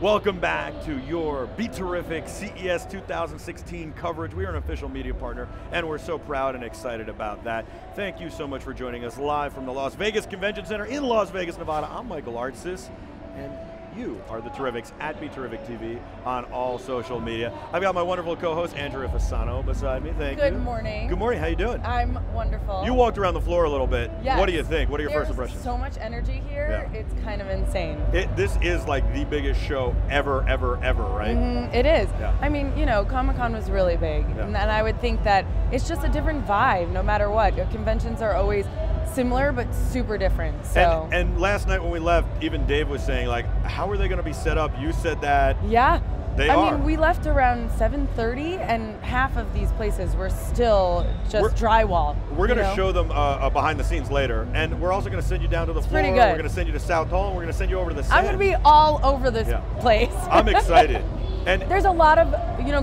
Welcome back to your BeTerrific CES 2016 coverage. We are an official media partner, and we're so proud and excited about that. Thank you so much for joining us live from the Las Vegas Convention Center in Las Vegas, Nevada. I'm Michael Artsis, and you are the Terrifics at BeTerrific TV on all social media. I've got my wonderful co-host, Andrea Fasano, beside me. Thank you. Good morning. Good morning, how you doing? I'm wonderful. You walked around the floor a little bit. Yes. What do you think? What are your first impressions? There's so much energy here, it's kind of insane. This is like the biggest show ever, right? It is. Yeah. I mean, you know, Comic-Con was really big, and I would think that it's just a different vibe no matter what. Conventions are always similar but super different. So. And last night when we left, even Dave was saying, like, how are they going to be set up? You said that. Yeah. They are. I mean, we left around 7:30, and half of these places were still just drywall. We're going to show them behind the scenes later, and we're also going to send you down to the floor. Pretty good. We're going to send you to South Hall, and we're going to send you over to the sand. I'm going to be all over this place. I'm excited. And there's a lot of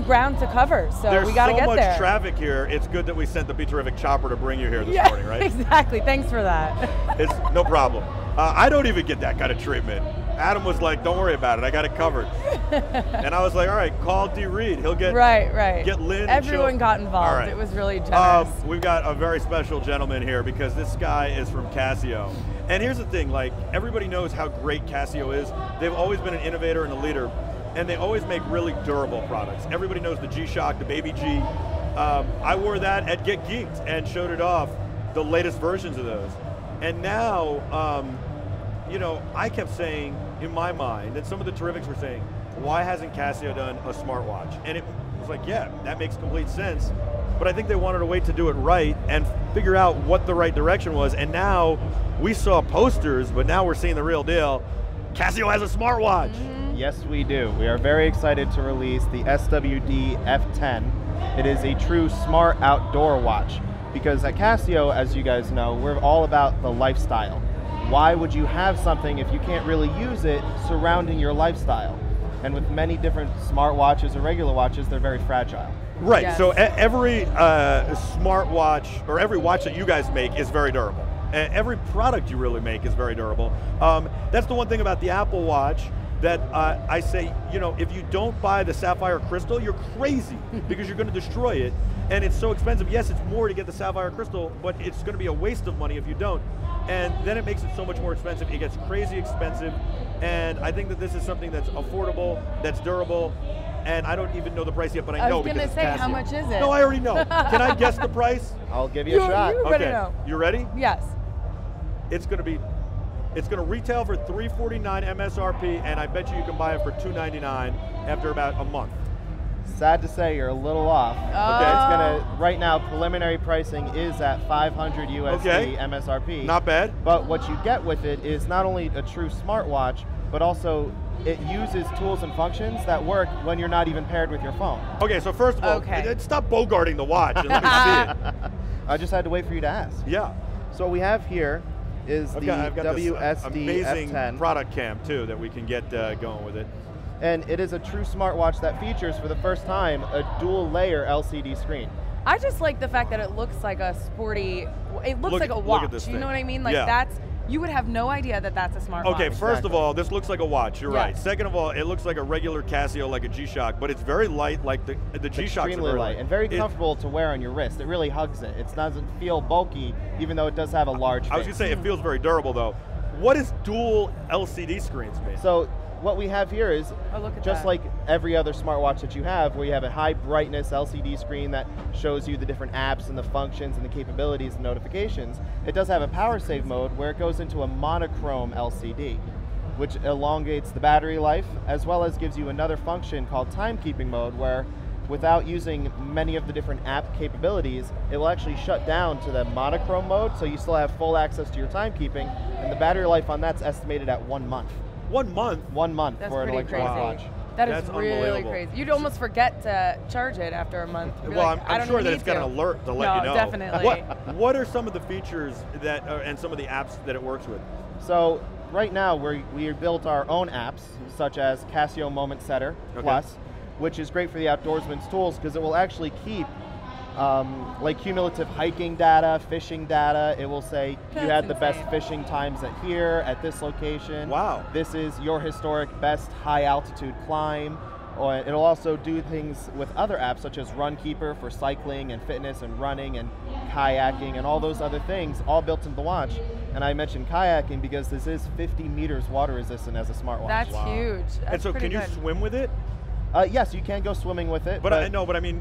ground to cover, so we got to get there. There's so much traffic here. It's good that we sent the BeTerrific chopper to bring you here this morning, right? Exactly. Thanks for that. It's no problem. I don't even get that kind of treatment. Adam was like, "Don't worry about it. I got it covered." And I was like, "All right, call D. Reed. He'll get get Lynn." Everyone got involved. All right. It was really generous. We've got a very special gentleman here because this guy is from Casio. And here's the thing: like everybody knows how great Casio is. They've always been an innovator and a leader. And they always make really durable products. Everybody knows the G-Shock, the Baby G. I wore that at Get Geeked and showed it off, the latest versions of those. And now, I kept saying in my mind, and some of the Terrifics were saying, why hasn't Casio done a smartwatch? And it was like, yeah, that makes complete sense. But I think they wanted to wait to do it right and figure out what the right direction was. And now we saw posters, but now we're seeing the real deal. Casio has a smartwatch. Yes, we do. We are very excited to release the SWD-F10. It is a true smart outdoor watch because at Casio, as you guys know, we're all about the lifestyle. Why would you have something if you can't really use it surrounding your lifestyle? And with many different smartwatches or regular watches, they're very fragile. Right, yes. So every smartwatch or every watch that you guys make is very durable. Every product you really make is very durable. That's the one thing about the Apple Watch that I say, if you don't buy the sapphire crystal, you're crazy because you're going to destroy it. And it's so expensive. Yes, it's more to get the sapphire crystal, but it's going to be a waste of money if you don't. And then it makes it so much more expensive. It gets crazy expensive. And I think that this is something that's affordable, that's durable, and I don't even know the price yet, but I know because it's Casio. I was going to say, how much is it? No, I already know. Can I guess the price? I'll give you a shot. You okay. know. You ready? Yes. It's going to retail for $349 MSRP, and I bet you can buy it for $299 after about a month. Sad to say, you're a little off. Okay. Right now, preliminary pricing is at $500 USD MSRP. Not bad. But what you get with it is not only a true smartwatch, but also it uses tools and functions that work when you're not even paired with your phone. Okay, so first of all, stop bogarting the watch and let me see it. I just had to wait for you to ask. Yeah. So what we have here is the WSD-F10. Amazing product cam too that we can get going with it. And it is a true smartwatch that features for the first time a dual layer LCD screen. I just like the fact that it looks like a sporty, it looks like a watch. Look at this you thing. know what I mean? Like you would have no idea that that's a smartwatch. Okay, first of all, this looks like a watch, you're right. Yes. Second of all, it looks like a regular Casio, like a G-Shock, but it's very light, like the G-Shocks extremely are very light and very comfortable to wear on your wrist. It really hugs it. It doesn't feel bulky, even though it does have a large face. I was going to say, it feels very durable though. What does dual LCD screens mean? So what we have here is just like every other smartwatch that you have, where you have a high brightness LCD screen that shows you the different apps and the functions and the capabilities and notifications. It does have a power save mode where it goes into a monochrome LCD, which elongates the battery life, as well as gives you another function called timekeeping mode, where without using many of the different app capabilities, it will actually shut down to the monochrome mode, so you still have full access to your timekeeping, and the battery life on that's estimated at 1 month. 1 month? 1 month That's for an pretty electronic crazy. watch. That's really crazy. You'd almost forget to charge it after a month. Well, I'm sure that it's got an alert to let you know. Definitely. What are some of the features that, and some of the apps that it works with? So right now we built our own apps, such as Casio Moment Setter Plus, which is great for the outdoorsman's tools because it will actually keep like cumulative hiking data, fishing data. It will say you had the best fishing times at here, at this location. Wow. This is your historic best high altitude climb. Or it'll also do things with other apps such as Runkeeper for cycling and fitness and running and kayaking and all those other things, all built into the watch. And I mentioned kayaking because this is 50 meters water resistant as a smartwatch. That's huge. That's and so can you swim with it? Yes, you can go swimming with it. But I know, but I mean,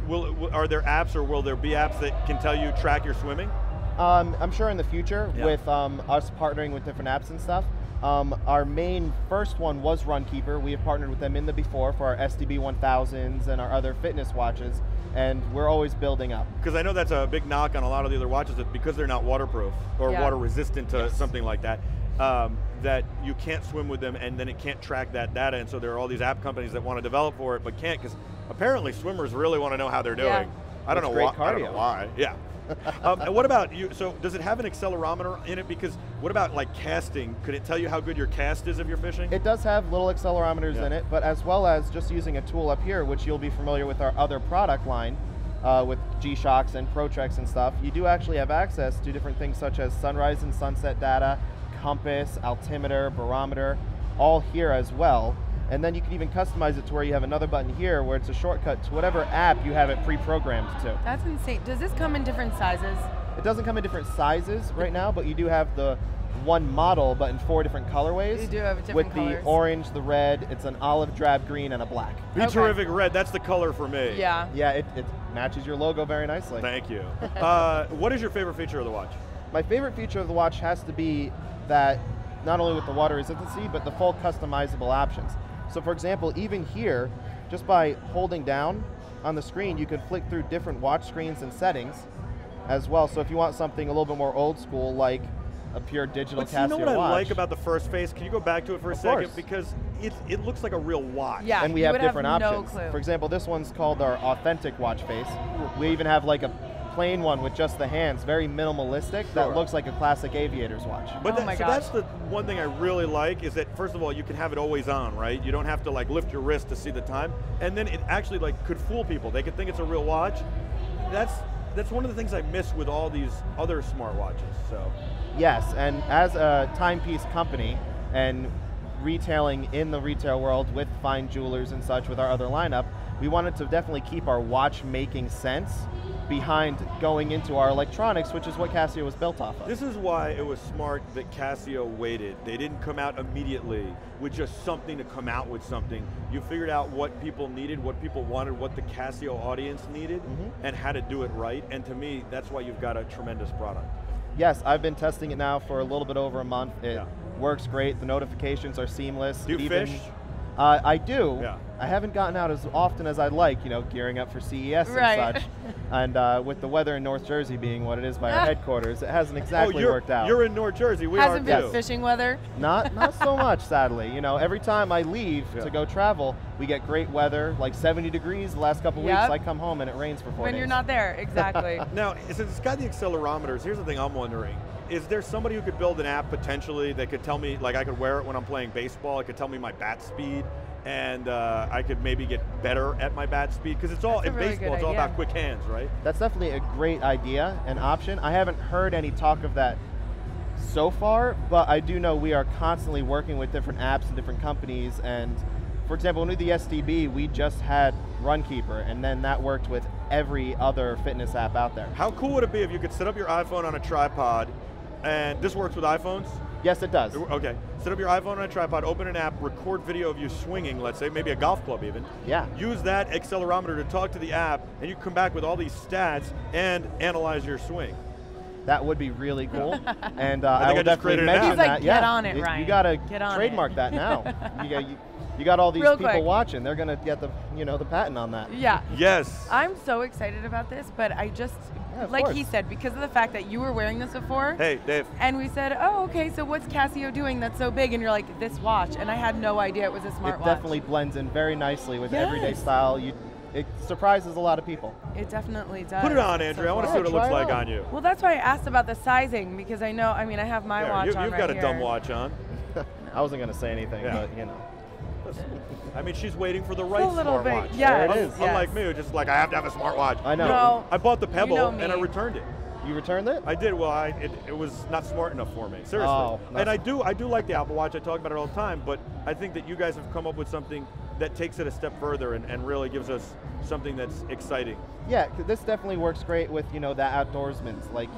are there apps or will there be apps that can tell you, track your swimming? I'm sure in the future with us partnering with different apps and stuff. Our main first one was Runkeeper. We have partnered with them in the before for our SDB 1000s and our other fitness watches, and we're always building up. Because I know that's a big knock on a lot of the other watches, that because they're not waterproof or water resistant to something like that, that you can't swim with them and then it can't track that data, and so there are all these app companies that want to develop for it but can't, because apparently swimmers really want to know how they're doing. Yeah. I don't know why. Yeah. And what about you? So does it have an accelerometer in it? Because what about like casting? Could it tell you how good your cast is if you're fishing? It does have little accelerometers in it, but as well as just using a tool up here, which you'll be familiar with our other product line, with G-Shocks and ProTrex and stuff, you do actually have access to different things such as sunrise and sunset data, compass, altimeter, barometer, all here as well. And then you can even customize it to where you have another button here where it's a shortcut to whatever app you have it pre-programmed to. That's insane. Does this come in different sizes? It doesn't come in different sizes right now, but you do have the one model, but in 4 different colorways. You do have different with colors. The orange, the red, it's an olive drab green, and a black. BeTerrific red, that's the color for me. Yeah. Yeah, it matches your logo very nicely. Thank you. What is your favorite feature of the watch? My favorite feature of the watch has to be that not only with the water resiliency, but the full customizable options. So for example, even here, just by holding down on the screen, you could flick through different watch screens and settings as well. So if you want something a little bit more old school, like a pure digital Casio watch. You know what I like about the first face? Can you go back to it for a second? Course. Because it looks like a real watch. Yeah, and we have different options. No clue. For example, this one's called our authentic watch face. We even have like a plain one with just the hands, very minimalistic, that looks like a classic aviator's watch. But so that's the one thing I really like, is that first of all, you can have it always on, right? You don't have to like lift your wrist to see the time, and then it actually like could fool people. They could think it's a real watch. That's one of the things I miss with all these other smartwatches. So yes, and as a timepiece company and retailing in the retail world with fine jewelers and such with our other lineup, we wanted to definitely keep our watch-making sense behind going into our electronics, which is what Casio was built off of. This is why it was smart that Casio waited. They didn't come out immediately with just something to come out with something. You figured out what people needed, what people wanted, what the Casio audience needed, and how to do it right. And to me, that's why you've got a tremendous product. Yes, I've been testing it now for a little bit over a month. It works great. The notifications are seamless. Do you fish? I do. Yeah. I haven't gotten out as often as I'd like, gearing up for CES and such. And with the weather in North Jersey being what it is by our headquarters, it hasn't exactly worked out. You're in North Jersey, we Hasn't are been fishing weather? Not so much, sadly. Every time I leave to go travel, we get great weather, like 70 degrees the last couple weeks. I come home and it rains for 4 days. When you're not there, exactly. Now, since it's got the accelerometers, here's the thing I'm wondering. Is there somebody who could build an app potentially that could tell me, like I could wear it when I'm playing baseball, it could tell me my bat speed, and I could maybe get better at my bat speed? Because it's all, in baseball, it's all about quick hands, right? That's definitely a great idea, an option. I haven't heard any talk of that so far, but I do know we are constantly working with different apps and different companies. And for example, when we did the SDB, we just had Runkeeper, and then that worked with every other fitness app out there. How cool would it be if you could set up your iPhone on a tripod, and this works with iPhones? Yes, it does. Okay, set up your iPhone on a tripod, open an app, record video of you swinging, let's say, maybe a golf club even. Yeah. Use that accelerometer to talk to the app, and you come back with all these stats and analyze your swing. That would be really cool. And I will definitely mention He's like, that. get on it, Ryan. You got to get on trademark it. that now. You got all these Real people quick. watching. They're going to get the the patent on that. Yeah. Yes. I'm so excited about this, but I just, of like course. he said, because of the fact that you were wearing this before. Hey, Dave. And we said, oh, okay, so what's Casio doing that's so big? And you're like, this watch. And I had no idea it was a smartwatch. It definitely blends in very nicely with everyday style. It surprises a lot of people. It definitely does. Put it on, Andrea. I want to see what it looks like on you. Well, that's why I asked about the sizing, because I know, I mean, I have my watch on You've right got a here. dumb watch on. I wasn't going to say anything, but Let's ridiculous. I mean, she's waiting for the right smartwatch. Yeah, there it is. Unlike me, who's just like, I have to have a smartwatch. I know. No, I bought the Pebble you know me. and I returned it. You returned it? I did. Well, it was not smart enough for me. Seriously. Oh, and I do like the Apple Watch. I talk about it all the time. But I think that you guys have come up with something that takes it a step further and really gives us something that's exciting. Yeah, this definitely works great with the outdoorsmen. Like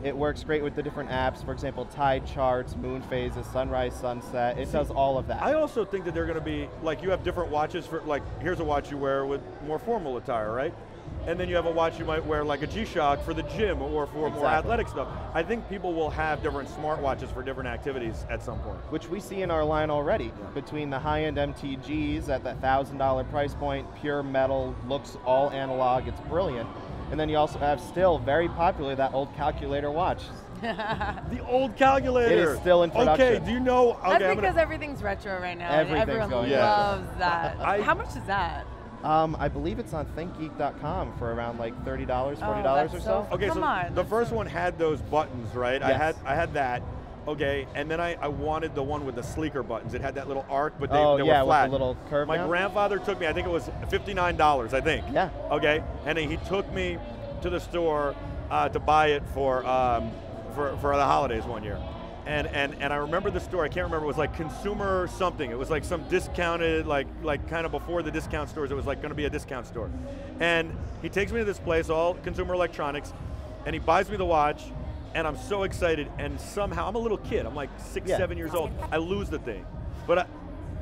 it works great with the different apps. For example, tide charts, moon phases, sunrise, sunset. It does all of that. I also think that they're going to be like, you have different watches for, like, here's a watch you wear with more formal attire, right? And then you have a watch you might wear like a G-Shock for the gym or for more athletic stuff. I think people will have different smartwatches for different activities at some point. Which we see in our line already. Yeah. Between the high-end MTGs at that $1,000 price point, pure metal, looks all analog, it's brilliant. And then you also have still very popular that old calculator watch. The old calculator. It is still in production. Okay, do you know? Okay, that's because everything's retro right now. Everything's Everyone loves that. How much is that? I believe it's on ThinkGeek.com for around like $30, $40 or so. Okay, so the first one had those buttons, right? Yes. I had that. Okay, and then I wanted the one with the sleeker buttons. It had that little arc, but they were flat. With the little curve. My grandfather took me, I think it was $59, I think. Yeah. Okay, and then he took me to the store to buy it for the holidays one year. And I remember the store, I can't remember, it was like consumer something. It was like some discounted, like kind of before the discount stores, it was like gonna be a discount store. And he takes me to this place, all consumer electronics, and he buys me the watch, and I'm so excited, and somehow, I'm a little kid, I'm like 6, 7 years old, I lose the thing. But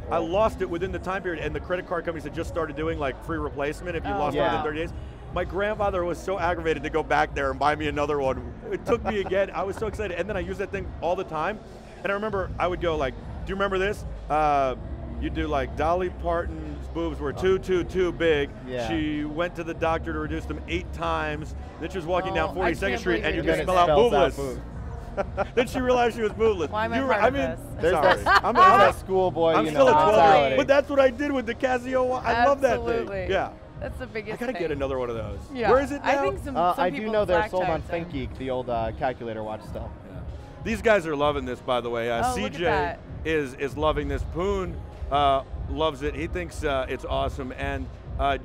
I lost it within the time period, and the credit card companies had just started doing like free replacement if you lost it within 30 days. My grandfather was so aggravated to go back there and buy me another one. It took me again, I was so excited. And then I used that thing all the time. And I remember I would go like, do you remember this? You do like Dolly Parton's boobs were too big. Yeah. She went to the doctor to reduce them 8 times. Then she was walking down 42nd Street and you can could spell out boobless. Then she realized she was boobless. Why am I part of this? There's sorry. I'm a schoolboy, I'm still a 12-year-old. but that's what I did with the Casio. I love that thing. Yeah. That's the biggest I gotta get another one of those. Yeah. Where is it now? I think some I people do know they're sold on them. ThinkGeek, the old calculator watch still. Yeah. These guys are loving this, by the way. CJ is loving this. Poon loves it. He thinks it's awesome. And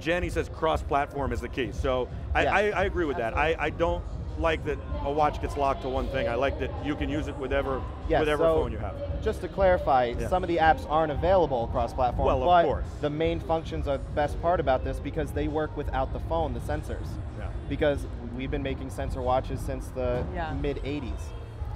Jenny says cross-platform is the key. So I agree with that. I don't like that a watch gets locked to one thing. I like that you can use it with whatever phone you have. Just to clarify, some of the apps aren't available cross-platform, well, but of course. The main functions are the best part about this because they work without the phone, the sensors. Yeah. Because we've been making sensor watches since the mid-'80s.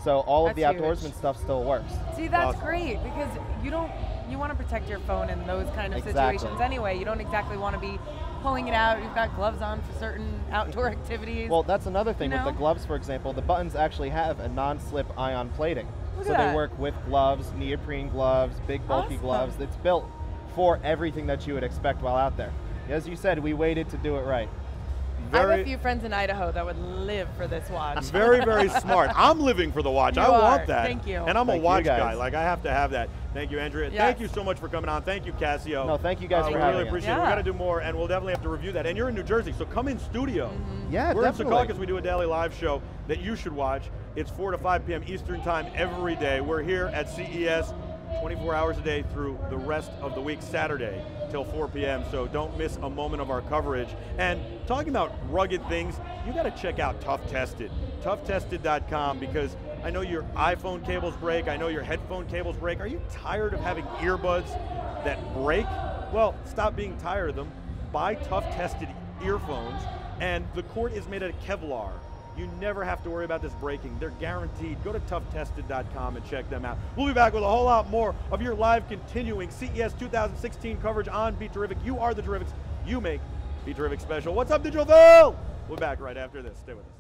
So all of the outdoorsman stuff still works. See, that's great because you want to protect your phone in those kind of situations anyway. You don't exactly want to be pulling it out. You've got gloves on for certain outdoor activities. Well, that's another thing with the gloves, for example. The buttons actually have a non-slip ion plating. So they work with gloves, neoprene gloves, big bulky gloves. It's built for everything that you would expect while out there. As you said, we waited to do it right. I have a few friends in Idaho that would live for this watch. Very, very smart. I'm living for the watch. I want that. Thank you. And I'm a watch guy. Like, I have to have that. Thank you, Andrea. Yes. Thank you so much for coming on. Thank you, Casio. No, thank you guys for having us. We really appreciate it. We got to do more, and we'll definitely have to review that. And you're in New Jersey, so come in studio. Yeah, We're definitely. in Secaucus. We do a daily live show that you should watch. It's 4 to 5 p.m. Eastern time every day. We're here at CES 24 hours a day through the rest of the week, Saturday till 4 p.m. So don't miss a moment of our coverage. And talking about rugged things, you got to check out Tough Tested, toughtested.com, because I know your iPhone cables break, I know your headphone cables break. Are you tired of having earbuds that break? Well, stop being tired of them. Buy Tough Tested earphones, and the cord is made out of Kevlar. You never have to worry about this breaking. They're guaranteed. Go to toughtested.com and check them out. We'll be back with a whole lot more of your live continuing CES 2016 coverage on BeTerrific. You are the Terrifics. You make BeTerrific special. What's up, Digital Phil? We'll be back right after this. Stay with us.